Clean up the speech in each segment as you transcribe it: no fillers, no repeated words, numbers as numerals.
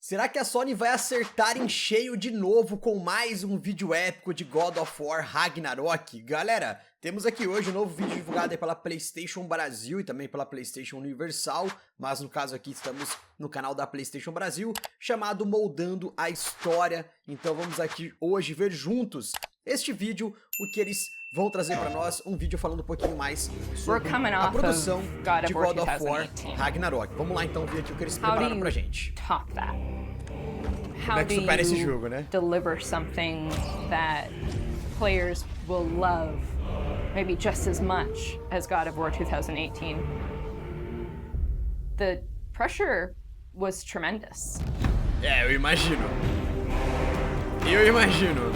Será que a Sony vai acertar em cheio de novo com mais um vídeo épico de God of War Ragnarok? Galera, temos aqui hoje um novo vídeo divulgado aí pela PlayStation Brasil e também pela PlayStation Universal, mas no caso aqui estamos no canal da PlayStation Brasil, chamado Moldando a História. Então vamos aqui hoje ver juntos este vídeo, o que eles vão trazer pra nós, um vídeo falando um pouquinho mais sobre a produção de God of War Ragnarok. Vamos lá então ver aqui o que eles prepararam pra gente. How é que supera esse do jogo, you né? deliver something that players will love maybe just as much as God of War 2018? The pressure was tremendous. É, eu imagino. Eu imagino.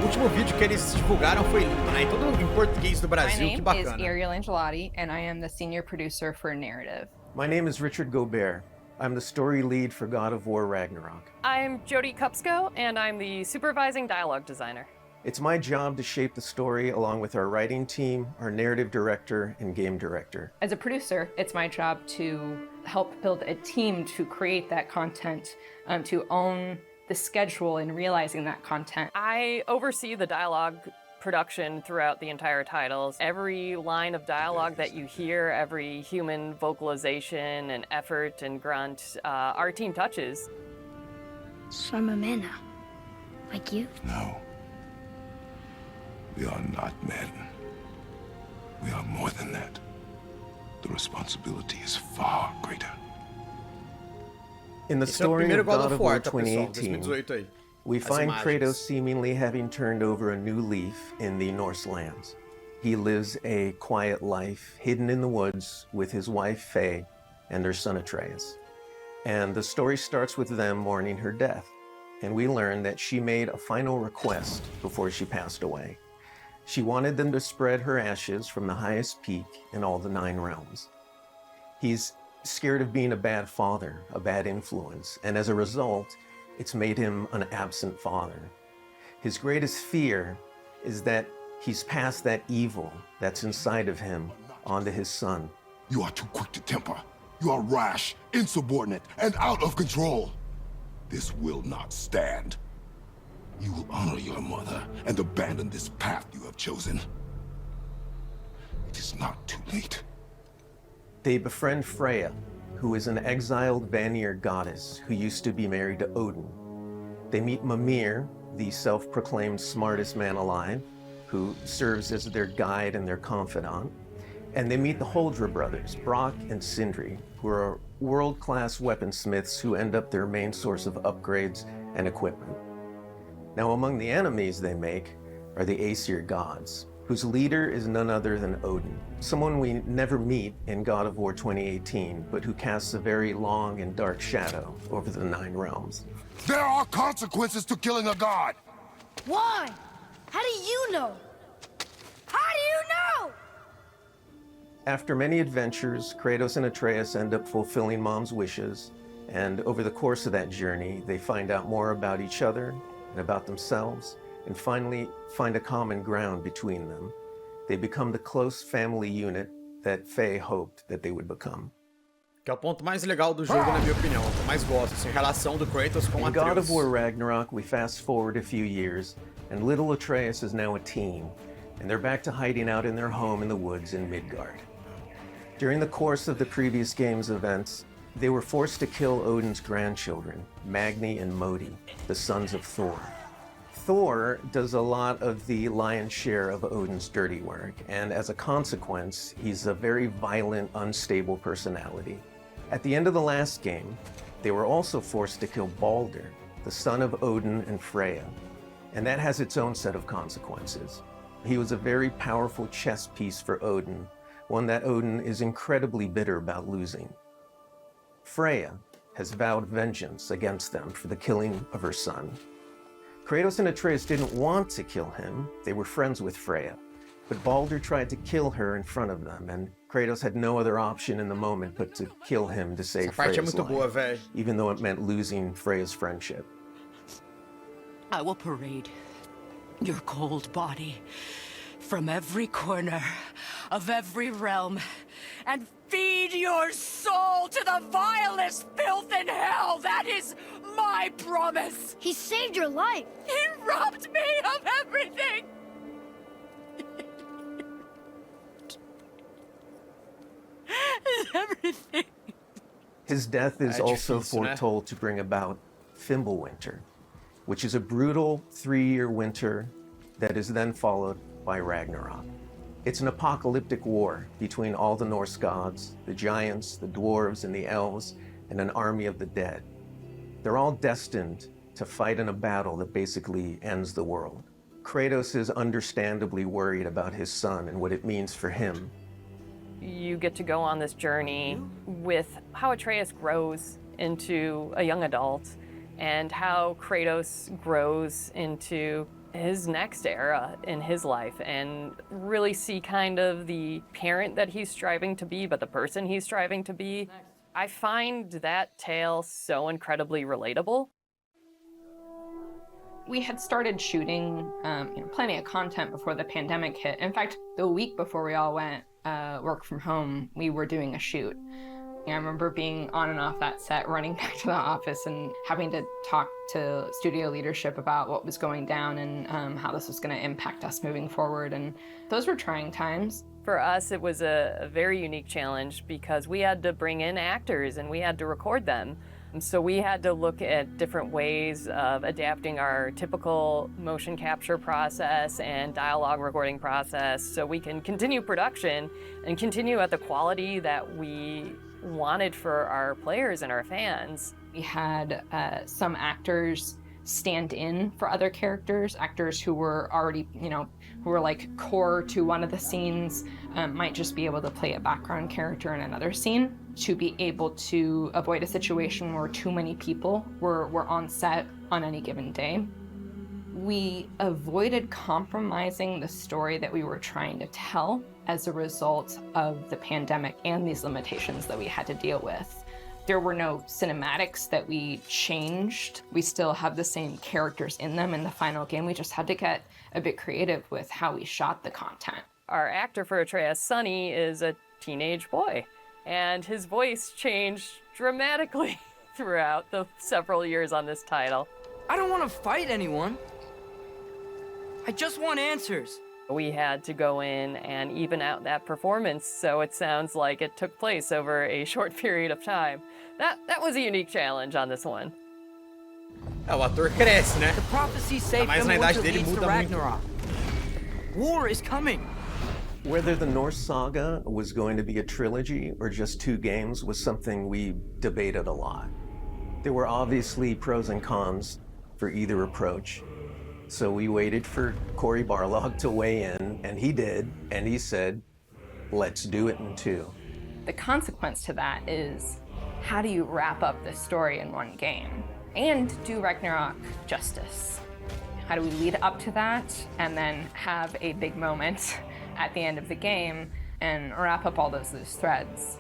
O último vídeo que eles divulgaram foi lindo, né? E todo em português do My Brasil, que name is bacana. Ariel Angelotti, and I am the senior producer for Narrative. My name is Richard Gobert. I'm the story lead for God of War Ragnarok. I'm Jody Kupsko, and I'm the supervising dialogue designer. It's my job to shape the story along with our writing team, our narrative director, and game director. As a producer, it's my job to help build a team to create that content, to own the schedule in realizing that content. I oversee the dialogue production throughout the entire titles. Every line of dialogue that you hear, every human vocalization and effort and grunt, our team touches. So I'm a man now, like you? No. We are not men. We are more than that. The responsibility is far greater. In the Esse é o story primeiro of God God of of War, War tá, pessoal? 2018, 2018 aí. we As find imagens. Kratos seemingly having turned over a new leaf in the Norse lands. He lives a quiet life, hidden in the woods with his wife Faye and their son Atreus. And the story starts with them mourning her death. And we learn that she made a final request before she passed away. She wanted them to spread her ashes from the highest peak in all the 9 realms. He's scared of being a bad father, a bad influence, and as a result, it's made him an absent father. His greatest fear is that he's passed that evil that's inside of him onto his son. You are too quick to temper. You are rash, insubordinate, and out of control. This will not stand. You will honor your mother and abandon this path you have chosen. It is not too late. They befriend Freya, who is an exiled Vanir goddess who used to be married to Odin. They meet Mimir, the self-proclaimed smartest man alive, who serves as their guide and their confidant. And they meet the Holdra brothers, Brock and Sindri, who are world-class weaponsmiths who end up their main source of upgrades and equipment. Now, among the enemies they make are the Aesir gods, whose leader is none other than Odin, someone we never meet in God of War 2018, but who casts a very long and dark shadow over the 9 realms. There are consequences to killing a god! Why? How do you know? How do you know? After many adventures, Kratos and Atreus end up fulfilling Mom's wishes, and over the course of that journey, they find out more about each other and about themselves, and finally find a common ground between them. They become the close family unit that Faye hoped that they would become. Que é o ponto mais legal do jogo, na minha opinião, que eu mais gosto, assim, a relação do Kratos com In God Atreus. of War Ragnarok, we fast forward a few years, and little Atreus is now a teen, and they're back to hiding out in their home in the woods in Midgard. During the course of the previous game's events, they were forced to kill Odin's grandchildren, Magni and Modi, the sons of Thor. Thor does a lot of the lion's share of Odin's dirty work, and as a consequence, he's a very violent, unstable personality. At the end of the last game, they were also forced to kill Balder, the son of Odin and Freya, and that has its own set of consequences. He was a very powerful chess piece for Odin, one that Odin is incredibly bitter about losing. Freya has vowed vengeance against them for the killing of her son. Kratos and Atreus didn't want to kill him, they were friends with Freya, but Balder tried to kill her in front of them, and Kratos had no other option in the moment but to kill him to save Essa parte é Freya's muito boa, life, velho. even though it meant losing Freya's friendship. I will parade your cold body from every corner of every realm and feed your soul to the vilest filth in hell. That is my promise. He saved your life. He robbed me of everything. Everything. His death is also foretold to bring about Fimbulwinter, which is a brutal 3-year winter that is then followed by Ragnarok. It's an apocalyptic war between all the Norse gods, the giants, the dwarves, and the elves, and an army of the dead. They're all destined to fight in a battle that basically ends the world. Kratos is understandably worried about his son and what it means for him. You get to go on this journey with how Atreus grows into a young adult and how Kratos grows into his next era in his life, and really see kind of the parent that he's striving to be, but the person he's striving to be. I find that tale so incredibly relatable. We had started shooting plenty of content before the pandemic hit. In fact, the week before we all went work from home, we were doing a shoot. I remember being on and off that set, running back to the office and having to talk to studio leadership about what was going down and how this was going to impact us moving forward. And those were trying times. For us, it was a very unique challenge because we had to bring in actors and we had to record them. And so we had to look at different ways of adapting our typical motion capture process and dialogue recording process so we can continue production and continue at the quality that we wanted for our players and our fans. We had some actors stand in for other characters, actors who were already, who were like core to one of the scenes, might just be able to play a background character in another scene to be able to avoid a situation where too many people were on set on any given day. We avoided compromising the story that we were trying to tell as a result of the pandemic and these limitations that we had to deal with. There were no cinematics that we changed. We still have the same characters in them in the final game. We just had to get a bit creative with how we shot the content. Our actor for Atreus, Sonny, is a teenage boy, and his voice changed dramatically throughout the several years on this title. I don't want to fight anyone. I just want answers. We had to go in and even out that performance so it sounds like it took place over a short period of time. That was a unique challenge on this one. O ator cresce, né? The prophecy say Mas na idade Fimbulwinter dele leads to muda muito. Ragnarok. War is coming. Whether the Norse saga was going to be a trilogy or just 2 games was something we debated a lot. There were obviously pros and cons for either approach. So we waited for Cory Barlog to weigh in, and he did, and he said, let's do it in 2. The consequence to that is, how do you wrap up this story in one game and do Ragnarok justice? How do we lead up to that and then have a big moment at the end of the game and wrap up all those loose threads?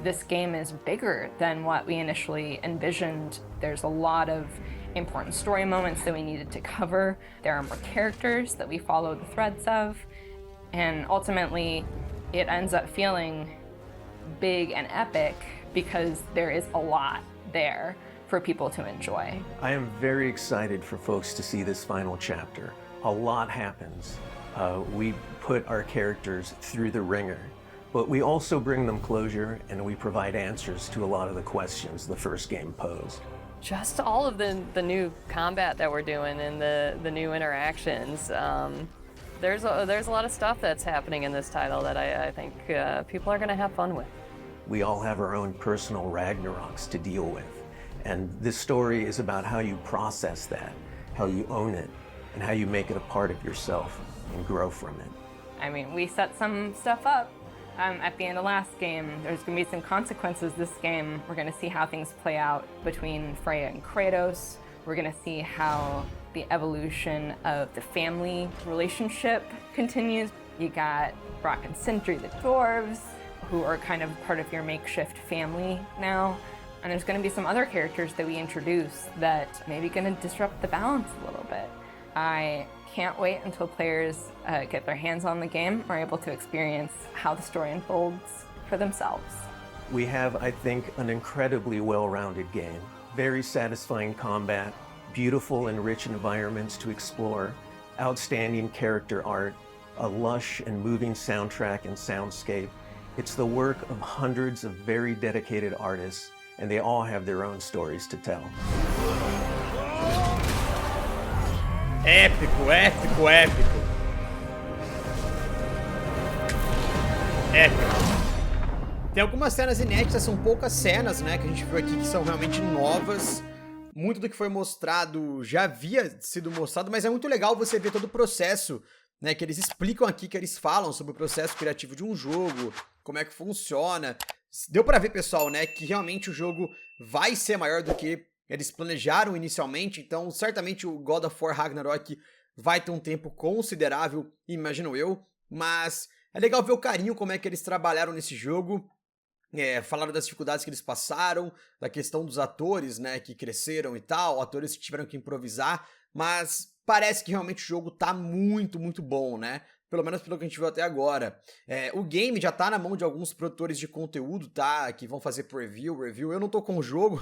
This game is bigger than what we initially envisioned. There's a lot of important story moments that we needed to cover. There are more characters that we follow the threads of, and ultimately it ends up feeling big and epic because there is a lot there for people to enjoy. I am very excited for folks to see this final chapter. A lot happens. We put our characters through the ringer, but we also bring them closure and we provide answers to a lot of the questions the first game posed. Just all of the new combat that we're doing and the new interactions. There's a lot of stuff that's happening in this title that I think people are going to have fun with. We all have our own personal Ragnaroks to deal with. And this story is about how you process that, how you own it, and how you make it a part of yourself and grow from it. I mean, we set some stuff up at the end of last game. There's going to be some consequences this game. We're going to see how things play out between Freya and Kratos. We're going to see how the evolution of the family relationship continues. You got Brock and Sindri, the dwarves, who are kind of part of your makeshift family now. And there's going to be some other characters that we introduce that maybe going to disrupt the balance a little bit. I can't wait until players get their hands on the game or are able to experience how the story unfolds for themselves. We have, I think, an incredibly well-rounded game. Very satisfying combat, beautiful and rich environments to explore, outstanding character art, a lush and moving soundtrack and soundscape. It's the work of hundreds of very dedicated artists, and they all have their own stories to tell. Épico, épico, épico. Épico. Tem algumas cenas inéditas, são poucas cenas, né, que a gente viu aqui que são realmente novas. Muito do que foi mostrado já havia sido mostrado, mas é muito legal você ver todo o processo, né, que eles explicam aqui, que eles falam sobre o processo criativo de um jogo, como é que funciona. Deu pra ver, pessoal, né, que realmente o jogo vai ser maior do que eles planejaram inicialmente, então certamente o God of War Ragnarok vai ter um tempo considerável, imagino eu, mas é legal ver o carinho, como é que eles trabalharam nesse jogo. Falaram das dificuldades que eles passaram, da questão dos atores, né, que cresceram e tal, atores que tiveram que improvisar, mas parece que realmente o jogo tá muito, muito bom, né? Pelo menos pelo que a gente viu até agora. O game já tá na mão de alguns produtores de conteúdo, tá? Que vão fazer review. Eu não tô com o jogo,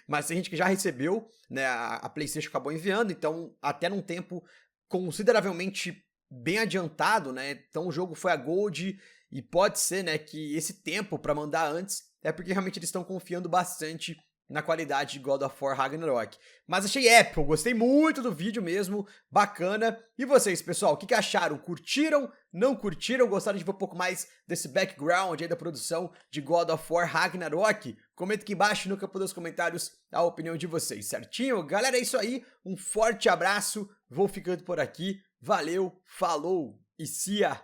mas tem gente que já recebeu, né? A PlayStation acabou enviando, então até num tempo consideravelmente bem adiantado, né? Então o jogo foi a Gold e pode ser, né, que esse tempo pra mandar antes é porque realmente eles estão confiando bastante na qualidade de God of War Ragnarok. Mas achei épico, gostei muito do vídeo mesmo, bacana. E vocês, pessoal, o que acharam? Curtiram? Não curtiram? Gostaram de ver um pouco mais desse background aí da produção de God of War Ragnarok? Comenta aqui embaixo no campo dos comentários a opinião de vocês, certinho? Galera, é isso aí, um forte abraço, vou ficando por aqui, valeu, falou e see ya!